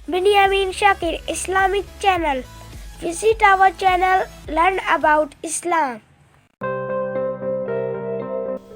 Binyamin Shakir Islamic Channel. Visit our channel, learn about Islam.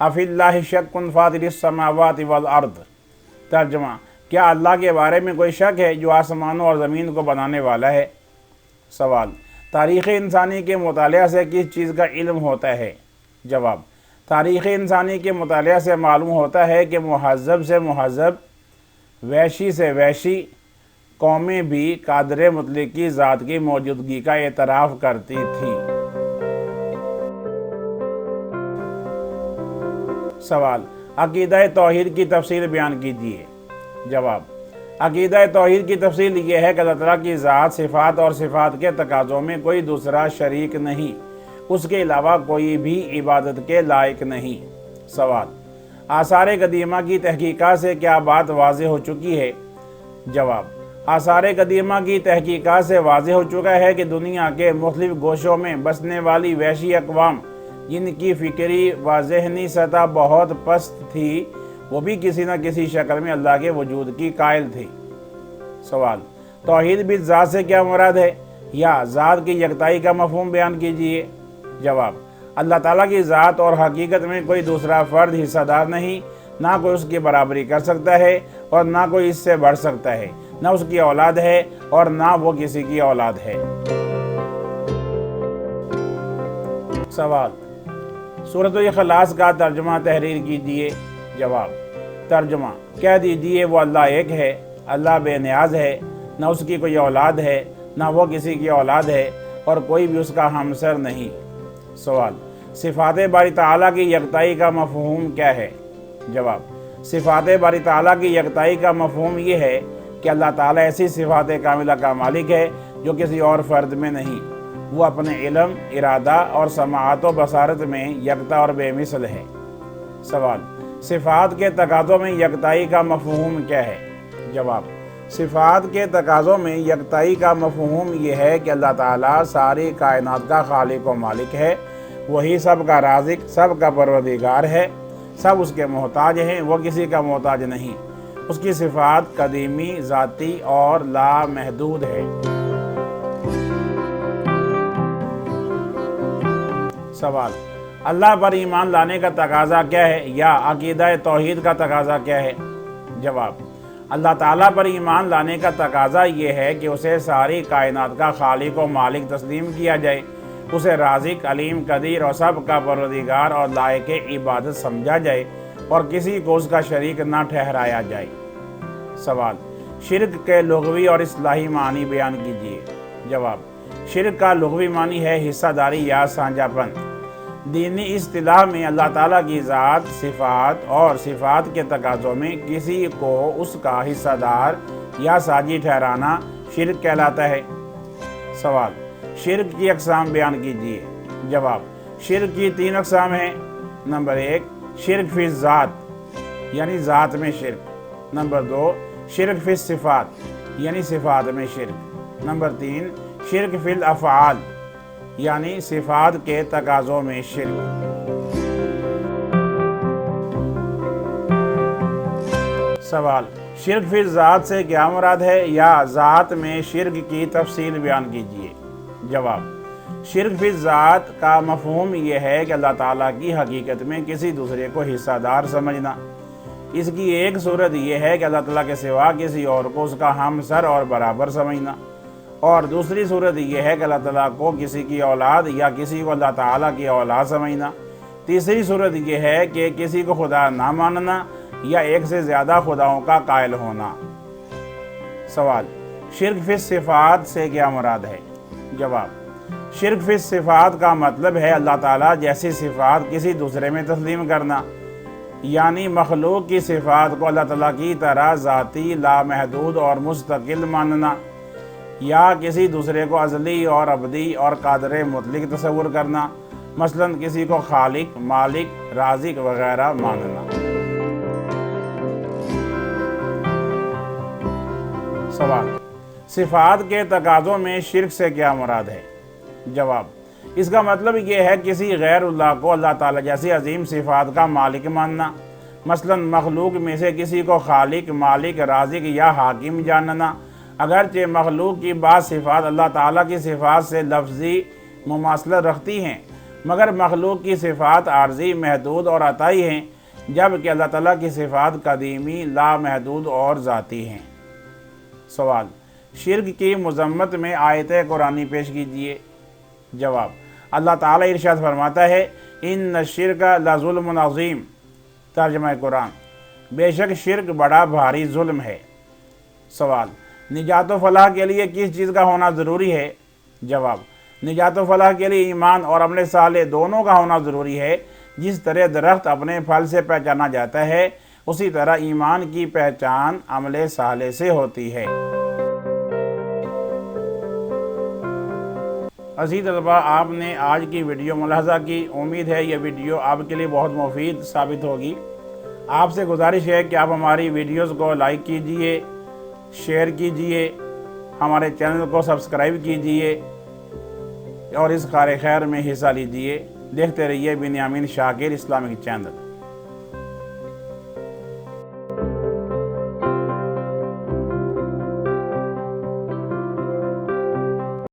IFFI اللہ شک فاطر السماوات والارض۔ ترجمہ، کیا اللہ کے بارے میں کوئی شک ہے جو آسمانوں اور زمین کو بنانے والا ہے؟ سوال، تاریخ انسانی کے مطالعہ سے کس چیز کا علم ہوتا ہے؟ جواب، تاریخ انسانی کے مطالعہ سے معلوم ہوتا ہے کہ مہذب سے مہذب، وحشی سے وحشی قومیں بھی قادر مطلق کی ذات کی موجودگی کا اعتراف کرتی تھیں۔ سوال، عقیدہ توحید کی تفصیل بیان کیجیے۔ جواب، عقیدہ توحید کی تفصیل یہ ہے کہ اللہ تعالیٰ کی ذات، صفات اور صفات کے تقاضوں میں کوئی دوسرا شریک نہیں، اس کے علاوہ کوئی بھی عبادت کے لائق نہیں۔ سوال، آثار قدیمہ کی تحقیقات سے کیا بات واضح ہو چکی ہے؟ جواب، آثار قدیمہ کی تحقیقات سے واضح ہو چکا ہے کہ دنیا کے مختلف گوشوں میں بسنے والی وحشی اقوام جن کی فکری و ذہنی سطح بہت پست تھی، وہ بھی کسی نہ کسی شکل میں اللہ کے وجود کی قائل تھی۔ سوال، توحید بالذات سے کیا مراد ہے، یا ذات کی یکتائی کا مفہوم بیان کیجیے۔ جواب، اللہ تعالیٰ کی ذات اور حقیقت میں کوئی دوسرا فرد حصہ دار نہیں، نہ کوئی اس کی برابری کر سکتا ہے اور نہ کوئی اس سے بڑھ سکتا ہے، نہ اس کی اولاد ہے اور نہ وہ کسی کی اولاد ہے۔ سوال، سورۃ الاخلاص کا ترجمہ تحریر کیجیے۔ جواب، ترجمہ، کہہ دیجیے وہ اللہ ایک ہے، اللہ بے نیاز ہے، نہ اس کی کوئی اولاد ہے، نہ وہ کسی کی اولاد ہے اور کوئی بھی اس کا ہمسر نہیں۔ سوال، صفات باری تعالیٰ کی یکتائی کا مفہوم کیا ہے؟ جواب، صفات باری تعالیٰ کی یکتائی کا مفہوم یہ ہے کہ اللہ تعالیٰ ایسی صفات کاملہ کا مالک ہے جو کسی اور فرد میں نہیں، وہ اپنے علم، ارادہ اور سماعت و بصارت میں یکتا اور بے مثل ہے۔ سوال، صفات کے تقاضوں میں یکتائی کا مفہوم کیا ہے؟ جواب، صفات کے تقاضوں میں یکتائی کا مفہوم یہ ہے کہ اللہ تعالیٰ ساری کائنات کا خالق و مالک ہے، وہی سب کا رازق، سب کا پروردگار ہے، سب اس کے محتاج ہیں، وہ کسی کا محتاج نہیں، اس کی صفات قدیمی، ذاتی اور لامحدود ہے۔ سوال، اللہ پر ایمان لانے کا تقاضا کیا ہے، یا عقیدہ توحید کا تقاضا کیا ہے؟ جواب، اللہ تعالیٰ پر ایمان لانے کا تقاضا یہ ہے کہ اسے ساری کائنات کا خالق و مالک تسلیم کیا جائے، اسے رازق، علیم، قدیر اور سب کا پروردگار اور لائق عبادت سمجھا جائے اور کسی کو اس کا شریک نہ ٹھہرایا جائے۔ سوال، شرک کے لغوی اور اصطلاحی معنی بیان کیجیے۔ جواب، شرک کا لغوی معنی ہے حصہ داری یا سانجھا پن۔ دینی اصطلاح میں اللہ تعالیٰ کی ذات، صفات اور صفات کے تقاضوں میں کسی کو اس کا حصہ دار یا ساجی ٹھہرانا شرک کہلاتا ہے۔ سوال، شرک کی اقسام بیان کیجیے۔ جواب، شرک کی 3 اقسام ہیں۔ نمبر 1، شرک فی الذات یعنی ذات میں شرک۔ نمبر 2، شرک فی الصفات یعنی صفات میں شرک۔ نمبر 3، شرک فی الافعال یعنی صفات کے تقاضوں میں شرک۔ سوال، شرک فی الذات سے کیا مراد ہے، یا ذات میں شرک کی تفصیل بیان کیجیے۔ جواب، شرک فی الذات کا مفہوم یہ ہے کہ اللہ تعالیٰ کی حقیقت میں کسی دوسرے کو حصہ دار سمجھنا۔ اس کی ایک صورت یہ ہے کہ اللہ تعالیٰ کے سوا کسی اور کو اس کا ہمسر اور برابر سمجھنا، اور دوسری صورت یہ ہے کہ اللہ تعالیٰ کو کسی کی اولاد یا کسی کو اللہ تعالیٰ کی اولاد سمجھنا۔ تیسری صورت یہ ہے کہ کسی کو خدا نہ ماننا یا ایک سے زیادہ خداؤں کا قائل ہونا۔ سوال، شرک فی الصفات سے کیا مراد ہے؟ جواب، شرک فی الصفات کا مطلب ہے اللہ تعالیٰ جیسی صفات کسی دوسرے میں تسلیم کرنا، یعنی مخلوق کی صفات کو اللہ تعالیٰ کی طرح ذاتی، لامحدود اور مستقل ماننا، یا کسی دوسرے کو ازلی اور ابدی اور قادر مطلق تصور کرنا، مثلا کسی کو خالق، مالک، رازق وغیرہ ماننا۔ سوال، صفات کے تقاضوں میں شرک سے کیا مراد ہے؟ جواب، اس کا مطلب یہ ہے کسی غیر اللہ کو اللہ تعالیٰ جیسی عظیم صفات کا مالک ماننا، مثلا مخلوق میں سے کسی کو خالق، مالک، رازق یا حاکم جاننا، اگرچہ مخلوق کی بعض صفات اللہ تعالیٰ کی صفات سے لفظی مماثلت رکھتی ہیں، مگر مخلوق کی صفات عارضی، محدود اور عطائی ہیں، جبکہ اللہ تعالیٰ کی صفات قدیمی، لامحدود اور ذاتی ہیں۔ سوال: شرک کی مذمت میں آیت قرآنی پیش کیجئے۔ جواب: اللہ تعالیٰ ارشاد فرماتا ہے ان الشرک لظلم عظیم۔ ترجمہ قرآن: بے شک شرک بڑا بھاری ظلم ہے۔ سوال: نجات و فلاح کے لیے کس چیز کا ہونا ضروری ہے؟ جواب: نجات و فلاح کے لیے ایمان اور عمل صالح دونوں کا ہونا ضروری ہے۔ جس طرح درخت اپنے پھل سے پہچانا جاتا ہے، اسی طرح ایمان کی پہچان عمل صالح سے ہوتی ہے۔ عزیز طلباء، آپ نے آج کی ویڈیو ملاحظہ کی۔ امید ہے یہ ویڈیو آپ کے لیے بہت مفید ثابت ہوگی۔ آپ سے گزارش ہے کہ آپ ہماری ویڈیوز کو لائک کیجئے، شیئر کیجئے، ہمارے چینل کو سبسکرائب کیجئے اور اس کار خیر میں حصہ لیجئے۔ دیکھتے رہیے بنیامین شاکر اسلامک چینل۔